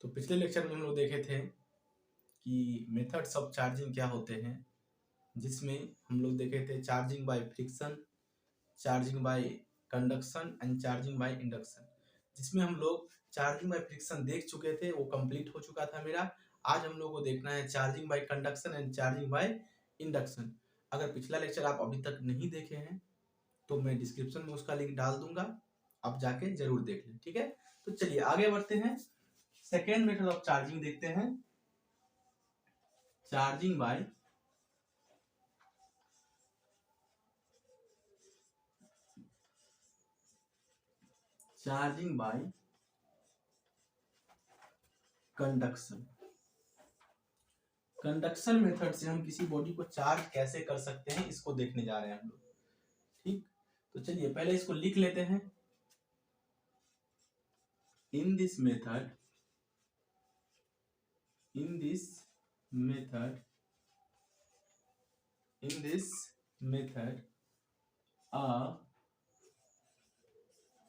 तो पिछले लेक्चर में हम लोग देखे थे कि मेथड्स ऑफ चार्जिंग क्या होते हैं, जिसमें हम लोग देखे थे charging by friction, charging by conduction and charging by induction. जिसमें हम लोग चार्जिंग बाय फ्रिक्शन देख चुके थे, वो कंप्लीट हो चुका था मेरा। आज हम लोग को देखना है charging by conduction and charging by induction. अगर पिछला लेक्चर आप अभी तक नहीं देखे हैं तो मैं डिस्क्रिप्शन में उसका लिंक डाल दूंगा, आप जाके जरूर देख लें। ठीक है, तो चलिए आगे बढ़ते हैं। सेकेंड मेथड ऑफ चार्जिंग देखते हैं, charging by conduction. Conduction method से हम किसी बॉडी को चार्ज कैसे कर सकते हैं, इसको देखने जा रहे हैं हम लोग। ठीक, तो चलिए पहले इसको लिख लेते हैं। इन this method a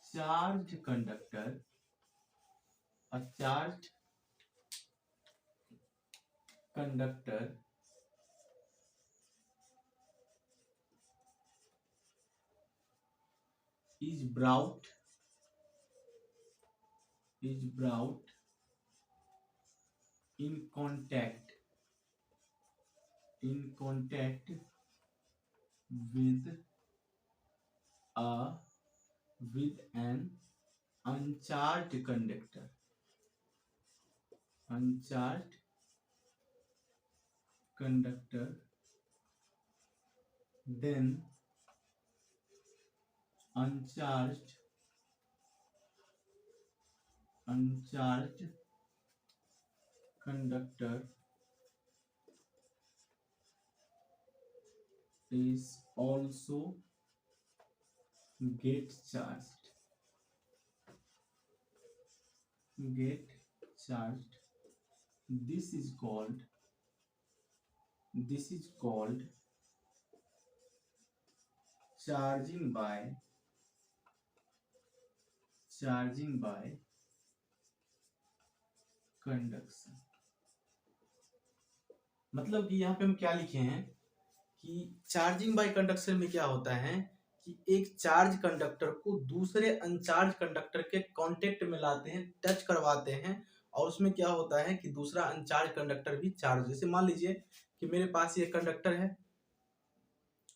charged conductor is brought in contact with an uncharged conductor, then uncharged conductor is also get charged. This is called charging by conduction. मतलब कि यहाँ पे हम क्या लिखे हैं कि चार्जिंग बाय कंडक्शन में क्या होता है कि एक चार्ज कंडक्टर को दूसरे अनचार्ज कंडक्टर के कांटेक्ट में लाते हैं, टच करवाते हैं, और उसमें क्या होता है कि दूसरा अनचार्ज कंडक्टर भी चार्ज। जैसे मान लीजिए कि मेरे पास ये कंडक्टर है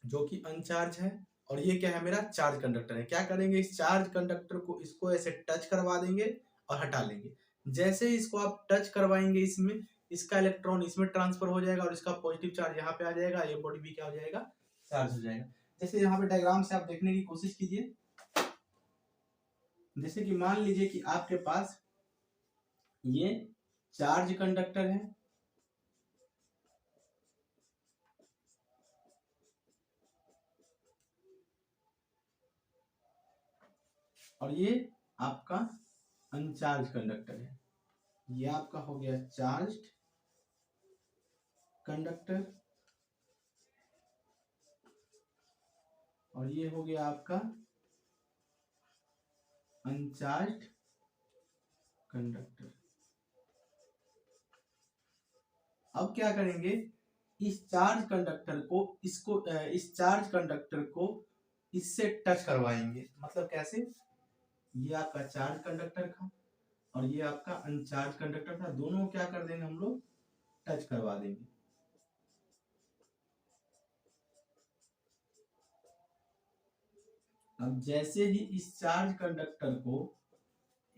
जो कि अनचार्ज है, और ये क्या है, मेरा चार्ज कंडक्टर है। क्या करेंगे, इस चार्ज कंडक्टर को इसको ऐसे टच करवा देंगे और हटा लेंगे। जैसे ही इसको आप टच करवाएंगे, इसमें इसका इलेक्ट्रॉन इसमें ट्रांसफर हो जाएगा और इसका पॉजिटिव चार्ज यहाँ पे आ जाएगा, ये बॉडी भी क्या हो जाएगा, चार्ज हो जाएगा। जैसे यहाँ पे डायग्राम से आप देखने की कोशिश कीजिए। जैसे कि मान लीजिए कि आपके पास ये चार्ज कंडक्टर है और ये आपका अनचार्ज कंडक्टर है। ये आपका हो गया चार्ज्ड कंडक्टर और ये हो गया आपका अनचार्ज्ड कंडक्टर। अब क्या करेंगे, इस चार्ज कंडक्टर को इससे टच करवाएंगे। मतलब कैसे, ये आपका चार्ज कंडक्टर था और ये आपका अनचार्ज कंडक्टर था, दोनों क्या कर देंगे, हम लोग टच करवा देंगे। अब जैसे ही इस चार्ज कंडक्टर को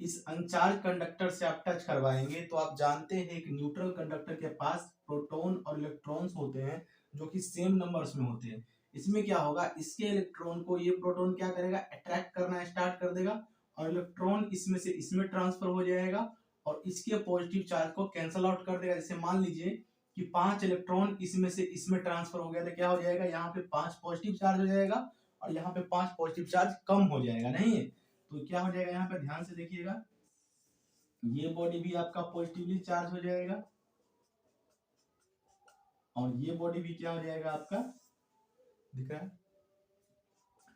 इस अनचार्ज कंडक्टर से आप टच करवाएंगे, तो आप जानते हैं एक न्यूट्रल कंडक्टर के पास प्रोटॉन और इलेक्ट्रॉन्स होते हैं जो कि सेम नंबर्स में होते हैं। इसमें क्या होगा, इसके इलेक्ट्रॉन को ये प्रोटॉन क्या करेगा, अट्रैक्ट करना स्टार्ट कर देगा और इलेक्ट्रॉन इसमें से इसमें ट्रांसफर हो जाएगा और इसके पॉजिटिव चार्ज को कैंसल आउट कर देगा। जैसे मान लीजिए कि 5 इलेक्ट्रॉन इसमें से इसमें ट्रांसफर हो गया, तो क्या हो जाएगा, यहाँ पे 5 पॉजिटिव चार्ज हो जाएगा और यहाँ पे 5 पॉजिटिव चार्ज कम हो जाएगा, नहीं है। तो क्या हो जाएगा, यहाँ पे ध्यान से देखिएगा, ये बॉडी भी आपका पॉजिटिवली चार्ज हो जाएगा और ये बॉडी भी क्या हो जाएगा, आपका दिख रहा है,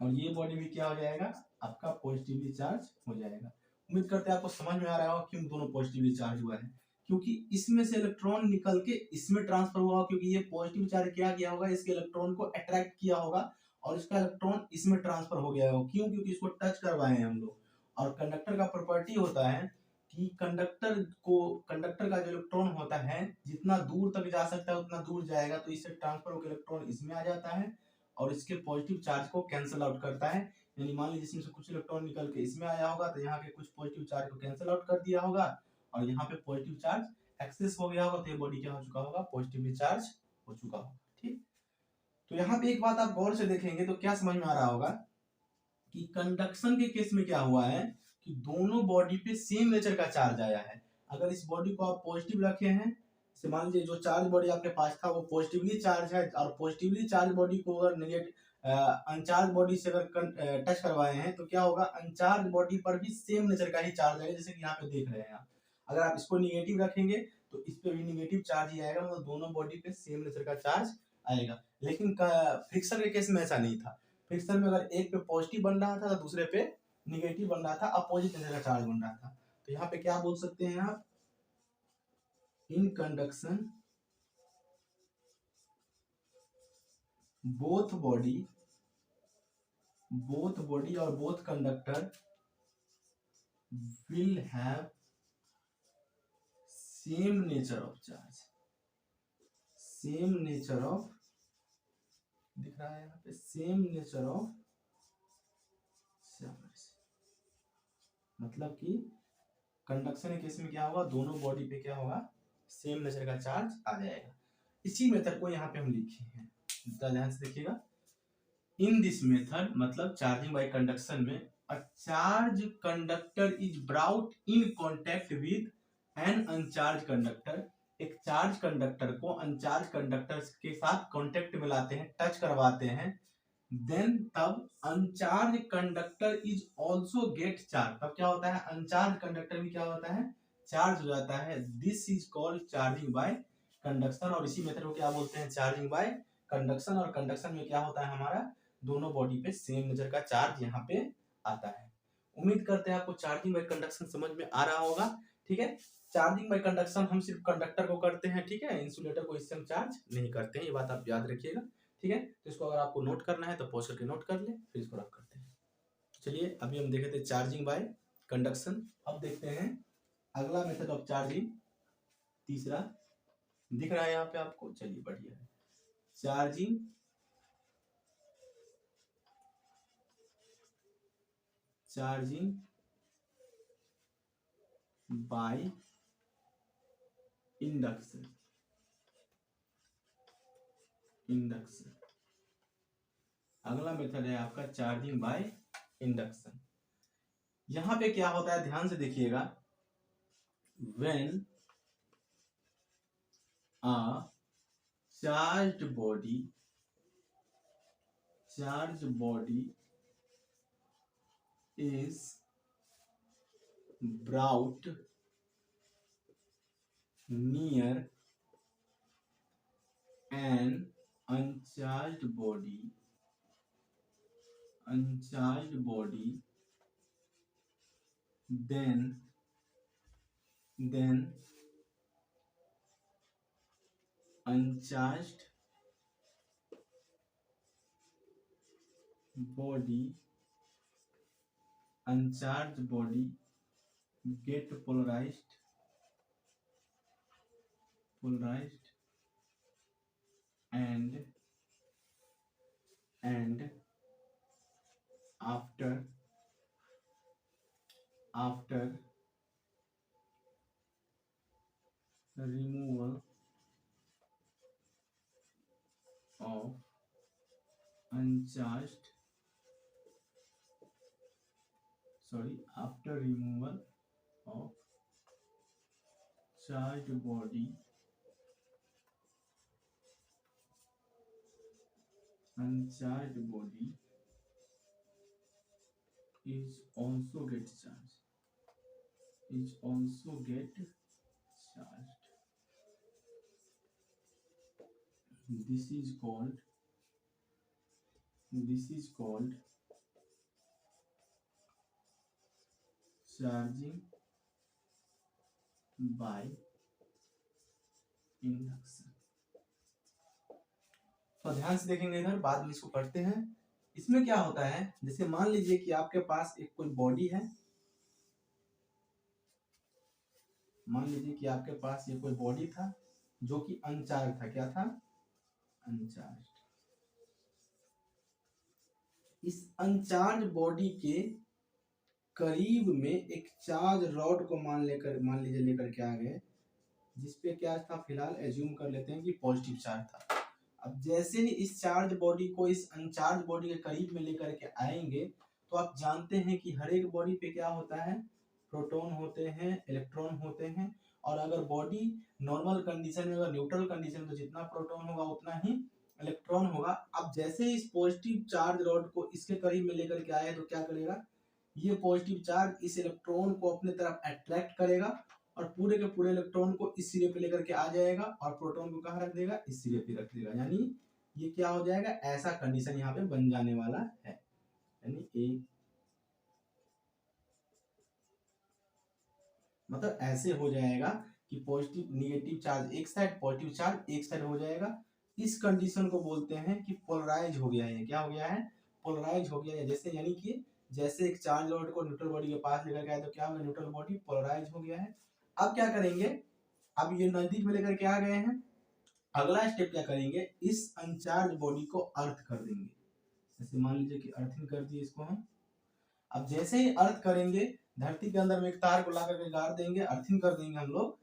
और ये बॉडी भी क्या हो जाएगा, आपका पॉजिटिवली चार्ज हो जाएगा। उम्मीद करते हैं आपको समझ में आ रहा होगा क्यों दोनों पॉजिटिवली चार्ज हुआ है, क्योंकि इसमें से इलेक्ट्रॉन निकल के इसमें ट्रांसफर हुआ, क्योंकि ये पॉजिटिव चार्ज क्या किया होगा, इसके इलेक्ट्रॉन को अट्रैक्ट किया होगा और इसका इलेक्ट्रॉन इसमें ट्रांसफर हो गया होगा। क्यों? क्योंकि इसको टच करवाए हैं हम लोग। और कंडक्टर का प्रॉपर्टी होता है कि कंडक्टर का जो इलेक्ट्रॉन होता है जितना दूर तक जा सकता है उतना दूर जाएगा, तो इससे ट्रांसफर होकर इलेक्ट्रॉन इसमें आ जाता है और इसके पॉजिटिव चार्ज को कैंसिल आउट करता है। यानी मान लीजिए इसमें से कुछ इलेक्ट्रॉन निकल के इसमें आया होगा तो यहाँ के कुछ पॉजिटिव चार्ज को कैंसिल आउट कर दिया होगा और यहाँ पे पॉजिटिव चार्ज एक्सेस हो गया होगा, तो ये बॉडी क्या हो चुका होगा, पॉजिटिवली चार्ज हो चुका होगा। ठीक, तो यहाँ पे एक बात आप गौर से देखेंगे तो क्या समझ में आ रहा होगा कि कंडक्शन के केस में क्या हुआ है कि दोनों बॉडी पे सेम नेचर का चार्ज आया है। अगर इस बॉडी को आप पॉजिटिव रखे हैं, से मान लीजिए जो चार्ज बॉडी आपके पास था वो पॉजिटिवली चार्ज है, और पॉजिटिवली चार्ज बॉडी को अगर अनचार्ज बॉडी से अगर टच करवाए हैं तो क्या होगा, अनचार्ज बॉडी पर भी सेम नेचर का ही चार्ज आएगा, जैसे कि यहाँ पे देख रहे हैं आप। अगर आप इसको निगेटिव रखेंगे तो इस पे भी निगेटिव चार्ज ही आएगा, मतलब दोनों बॉडी पे सेम नेचर का चार्ज आएगा। लेकिन फ्रिक्शन के केस में ऐसा नहीं था। फ्रिक्शन में अगर एक पे पॉजिटिव बन रहा था तो दूसरे पे निगेटिव बन रहा था, अपोजिट नेचर का चार्ज बन रहा था। तो यहाँ पे क्या बोल सकते हैं आप, इन कंडक्शन बोथ बॉडी और both conductor will have same nature of charge, same nature of, दिख रहा है यहाँ पे, सेम नेचर ऑफ चार्ज। मतलब कि कंडक्शन के केस में क्या होगा, दोनों बॉडी पे क्या होगा, सेम नेचर का चार्ज आ जाएगा। इसी मेथड को यहाँ पे हम लिखे हैं, ध्यान से देखिएगा। इन दिस मेथड मतलब चार्जिंग बाय कंडक्शन में, a charge conductor is brought in contact with an uncharge conductor. एक चार्ज कंडक्टर को अनचार्ज कंडक्टर के साथ कांटेक्ट में लाते हैं, टच करवाते हैं, देन तब अनचार्ज conductor is also get charge. तब क्या होता है, अनचार्ज कंडक्टर भी क्या होता है, चार्ज हो जाता है। This is called charging by conduction. और इसी मेथड को क्या बोलते हैं, चार्जिंग बाय कंडक्शन। और कंडक्शन में क्या होता है, हमारा दोनों बॉडी पे सेम नेचर का चार्ज यहाँ पे आता है। उम्मीद करते हैं आपको चार्जिंग बाय कंडक्शन समझ में आ रहा होगा। ठीक है, चार्जिंग बाय कंडक्शन हम सिर्फ कंडक्टर को करते हैं, ठीक है, इंसुलेटर को इससे हम चार्ज नहीं करते हैं, ये बात आप याद रखिएगा। ठीक है, तो इसको अगर आपको नोट करना है तो पॉज करके नोट कर ले, फिर इसको रख करते हैं। चलिए अभी हम देखे थे चार्जिंग बाय कंडक्शन, अब देखते हैं अगला मेथड ऑफ चार्जिंग, तीसरा दिख रहा है यहाँ पे आपको, चलिए बढ़िया है। Charging by induction. अगला मेथड है आपका चार्जिंग बाय इंडक्शन। यहां पे क्या होता है, ध्यान से देखिएगा। When a charged body is brought near an uncharged body, then uncharged body get polarized and after removal of uncharged after removal of charged body uncharged body is also get charged. This is called charging by induction. तो ध्यान से देखेंगे इधर, बाद में इसको करते हैं। इसमें क्या होता है, जैसे मान लीजिए कि आपके पास एक कोई बॉडी है, मान लीजिए कि आपके पास ये कोई बॉडी था जो कि अनचार्ज था। क्या था? अनचार्ज। इस अनचार्ज बॉडी के करीब में एक चार्ज रॉड को मान लीजिए लेकर के आ गए, जिसपे क्या था, फिलहाल एज्यूम कर लेते हैं कि पॉजिटिव चार्ज था। अब जैसे ही इस चार्ज बॉडी को इस अनचार्ज बॉडी के करीब में लेकर के आएंगे, तो आप जानते हैं कि हर एक बॉडी पे क्या होता है, प्रोटॉन होते हैं, इलेक्ट्रॉन होते हैं। और अगर बॉडी नॉर्मल कंडीशन में, अगर न्यूट्रल कंडीशन में, तो जितना प्रोटॉन होगा उतना ही इलेक्ट्रॉन होगा। अब जैसे ही इस पॉजिटिव चार्ज रॉड को इसके करीब में लेकर के आए, तो क्या करेगा, ये पॉजिटिव चार्ज इस इलेक्ट्रॉन को अपने तरफ अट्रैक्ट करेगा और पूरे के पूरे इलेक्ट्रॉन को इस सिरे पे लेकर के आ जाएगा और प्रोटॉन को कहाँ रख देगा, इस सिरे पे रख देगा। यानी ये क्या हो जाएगा, ऐसा कंडीशन यहाँ पे बन जाने वाला है। यानी एक मतलब ऐसे हो जाएगा कि पॉजिटिव निगेटिव चार्ज एक साइड, पॉजिटिव चार्ज एक साइड हो जाएगा। इस कंडीशन को बोलते हैं कि पोलराइज हो गया है। क्या हो गया है? पोलराइज हो गया है। जैसे यानी कि जैसे एक चार्ज रॉड को न्यूट्रल बॉडी के पास लेकर गया तो क्या होगा, न्यूट्रल बॉडी पोलराइज हो गया है। अब क्या करेंगे, अब ये नजदीक में लेकर के आ गए हैं, अगला स्टेप क्या करेंगे, इस अनचार्ज बॉडी को अर्थ कर देंगे। जैसे मान लीजिए कि अर्थिंग कर दिए इसको हम। अब जैसे ही अर्थ करेंगे, धरती के अंदर में एक तार को ला करके गाड़ देंगे, अर्थिंग कर देंगे हम लोग,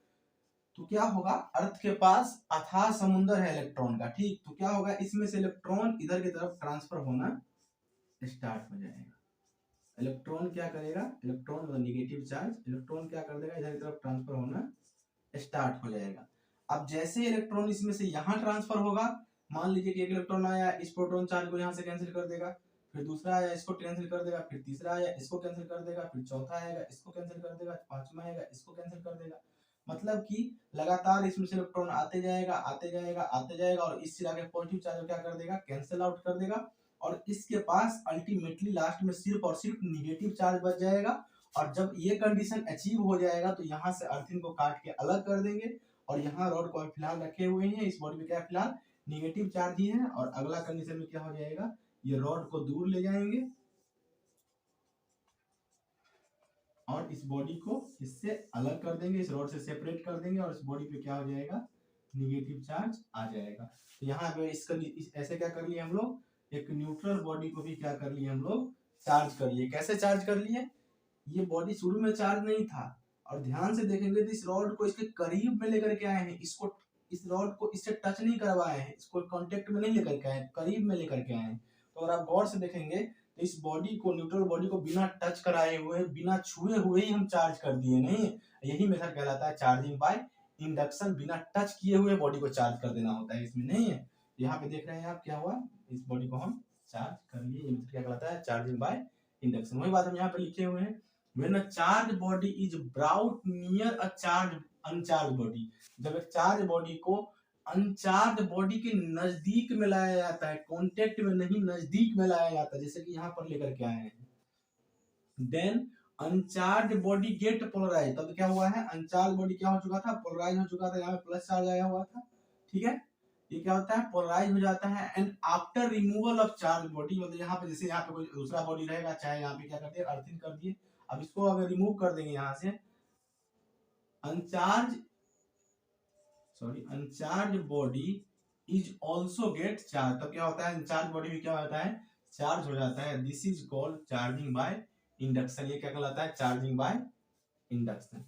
तो क्या होगा, अर्थ के पास अथाह समुंदर है इलेक्ट्रॉन का। ठीक, तो क्या होगा, इसमें से इलेक्ट्रॉन इधर की तरफ ट्रांसफर होना स्टार्ट हो जाएगा। इलेक्ट्रॉन क्या करेगा, इलेक्ट्रॉन मतलब निगेटिव चार्ज, इलेक्ट्रॉन क्या कर देगा, इधर की तरफ ट्रांसफर होना स्टार्ट हो जाएगा। अब जैसे इलेक्ट्रॉन इसमें से यहाँ ट्रांसफर होगा, मान लीजिए कि एक इलेक्ट्रॉन आया, इस प्रोटॉन चार्ज को यहाँ से कैंसिल कर देगा, फिर दूसरा आया, इसको कैंसिल कर देगा, फिर तीसरा आया, इसको कैंसिल कर देगा, फिर चौथा आएगा, इसको कैंसिल कर देगा, पांचवा आएगा, इसको कैंसिल कर देगा। मतलब कि लगातार इसमें से इलेक्ट्रॉन आते जाएगा, आते जाएगा, आते जाएगा, और इस सिरा के पॉजिटिव चार्ज को क्या कर देगा, कैंसिल आउट कर देगा। और इसके पास अल्टीमेटली लास्ट में सिर्फ और सिर्फ निगेटिव चार्ज बच जाएगा। और जब ये कंडीशन अचीव हो जाएगा, तो यहाँ से अर्थिंग को काट के अलग कर देंगे, और यहाँ रॉड को फिलहाल रखे हुए हैं, इस बॉडी में क्या फिलहाल निगेटिव चार्ज ही है। और अगला कंडीशन में क्या हो जाएगा, ये रॉड को दूर ले जाएंगे और इस बॉडी को इससे अलग कर देंगे, इस रॉड से सेपरेट कर देंगे, और इस बॉडी पे क्या हो जाएगा, निगेटिव चार्ज आ जाएगा। तो यहाँ पे ऐसे क्या कर लिए हम लोग, एक न्यूट्रल बॉडी को भी क्या कर लिए हम लोग, चार्ज कर लिए। कैसे चार्ज कर लिए, ये बॉडी शुरू में चार्ज नहीं था, और ध्यान से देखेंगे तो इस रॉड को इसके करीब में लेकर के आए हैं, इसको इस रॉड को इससे टच नहीं करवाए हैं, इसको कांटेक्ट में नहीं लेकर के आए, करीब में लेकर के आए हैं। तो अगर आप गौर से देखेंगे तो इस बॉडी को, न्यूट्रल बॉडी को बिना टच कराए हुए, बिना छुए हुए ही हम चार्ज कर दिए। नहीं, यही मेथड कहलाता है चार्जिंग बाय इंडक्शन। बिना टच किए हुए बॉडी को चार्ज कर देना होता है, इसमें नहीं है। यहाँ पे देख रहे हैं आप, क्या हुआ, इस बॉडी को हम चार्ज कर लिए। ये मेथड क्या कहलाता है, चार्जिंग बाय इंडक्शन। वही बात हम यहाँ पे लिखे हुए हैं, when a charged body is brought near a uncharged body। जब एक चार्ज बॉडी को अनचार्ज बॉडी के नजदीक में लाया जाता है, कांटेक्ट में नहीं, नजदीक में लाया जाता है, जैसे कि यहाँ पर लेकर के आए हैं, then uncharge body get polarise. तब क्या हुआ है, अनचार्ज बॉडी क्या हो चुका था, पोलराइज हो चुका था, यहाँ पे प्लस चार्ज आया हुआ था। ठीक है, ये क्या होता है, पोलराइज हो जाता है। And after removal of charge body, मतलब यहाँ पे जैसे यहाँ पे कोई दूसरा बॉडी रहेगा, चाहे यहाँ पे क्या कर दिए, अर्थिंग कर दिए। अब इसको अगर रिमूव कर देंगे यहाँ से, uncharged body is also get charge. तब क्या होता है, अनचार्ज बॉडी भी क्या होता है, चार्ज हो जाता है। This is called charging by induction. ये क्या कहलाता है, charging by induction.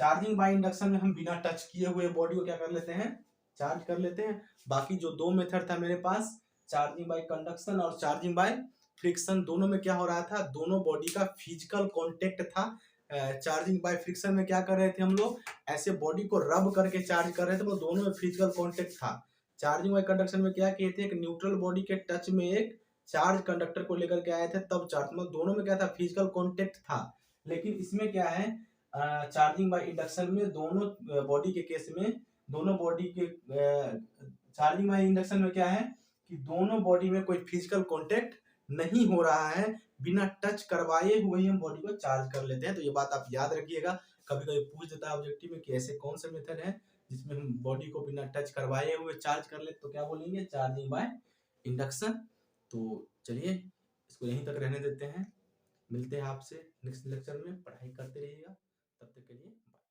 Charging by induction में हम बिना टच किए हुए बॉडी को क्या कर लेते हैं, चार्ज कर लेते हैं। बाकी जो दो मेथड था मेरे पास, चार्जिंग बाय कंडक्शन और चार्जिंग बाय फ्रिक्शन, दोनों में क्या हो रहा था, दोनों बॉडी का फिजिकल कांटेक्ट था। चार्जिंग बाय फ्रिक्शन में क्या कर रहे थे हम लोग, ऐसे बॉडी को रब करके चार्ज कर रहे थे, वो दोनों में फिजिकल कांटेक्ट था। चार्जिंग बाय कंडक्शन में क्या किए थे, एक न्यूट्रल बॉडी के टच में एक चार्ज कंडक्टर को लेकर के आए थे, तब चार्ज, मतलब दोनों में क्या था, फिजिकल कांटेक्ट था। लेकिन इसमें क्या है, चार्जिंग बाय इंडक्शन में दोनों बॉडी के केस में, दोनों बॉडी के चार्जिंग बाय इंडक्शन में क्या है कि दोनों बॉडी में कोई फिजिकल कांटेक्ट नहीं हो रहा है, बिना टच करवाए हुए ही हम बॉडी को चार्ज कर लेते हैं। तो ये बात आप याद रखिएगा। कभी-कभी पूछ देता है ऑब्जेक्टिव में कि ऐसे कौन से मेथड है जिसमें हम बॉडी को बिना टच करवाए हुए चार्ज कर ले, तो क्या बोलेंगे? Charging by induction. तो चलिए इसको यहीं तक रहने देते हैं। मिलते हैं आपसे नेक्स्ट लेक्चर में। पढ़ाई करते रहिएगा। तब तक के लिए बाय।